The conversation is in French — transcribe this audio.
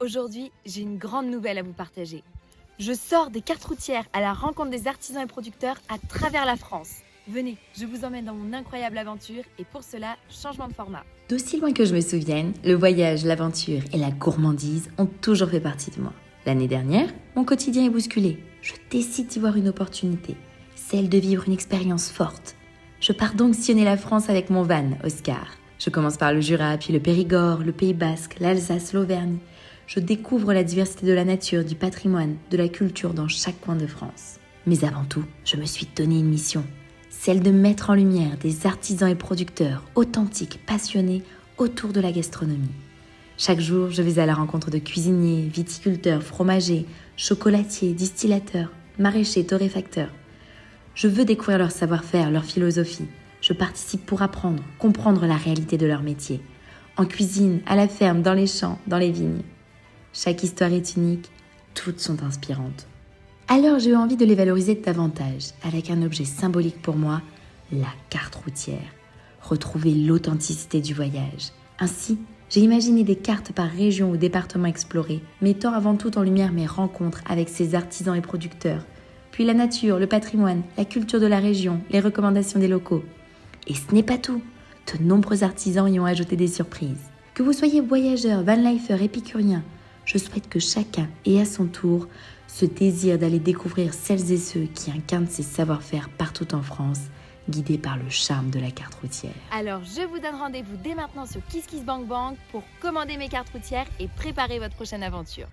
Aujourd'hui, j'ai une grande nouvelle à vous partager. Je sors des cartes routières à la rencontre des artisans et producteurs à travers la France. Venez, je vous emmène dans mon incroyable aventure et pour cela, changement de format. D'aussi loin que je me souvienne, le voyage, l'aventure et la gourmandise ont toujours fait partie de moi. L'année dernière, mon quotidien est bousculé. Je décide d'y voir une opportunité, celle de vivre une expérience forte. Je pars donc sillonner la France avec mon van, Oscar. Je commence par le Jura, puis le Périgord, le Pays Basque, l'Alsace, l'Auvergne. Je découvre la diversité de la nature, du patrimoine, de la culture dans chaque coin de France. Mais avant tout, je me suis donné une mission, celle de mettre en lumière des artisans et producteurs authentiques, passionnés autour de la gastronomie. Chaque jour, je vais à la rencontre de cuisiniers, viticulteurs, fromagers, chocolatiers, distillateurs, maraîchers, torréfacteurs. Je veux découvrir leur savoir-faire, leur philosophie. Je participe pour apprendre, comprendre la réalité de leur métier. En cuisine, à la ferme, dans les champs, dans les vignes. Chaque histoire est unique, toutes sont inspirantes. Alors j'ai eu envie de les valoriser davantage, avec un objet symbolique pour moi, la carte routière. Retrouver l'authenticité du voyage. Ainsi, j'ai imaginé des cartes par région ou département explorés, mettant avant tout en lumière mes rencontres avec ces artisans et producteurs, puis la nature, le patrimoine, la culture de la région, les recommandations des locaux. Et ce n'est pas tout, de nombreux artisans y ont ajouté des surprises. Que vous soyez voyageur, vanlifer, épicurien, je souhaite que chacun ait à son tour ce désir d'aller découvrir celles et ceux qui incarnent ces savoir-faire partout en France, guidés par le charme de la carte routière. Alors je vous donne rendez-vous dès maintenant sur KissKissBankBank pour commander mes cartes routières et préparer votre prochaine aventure.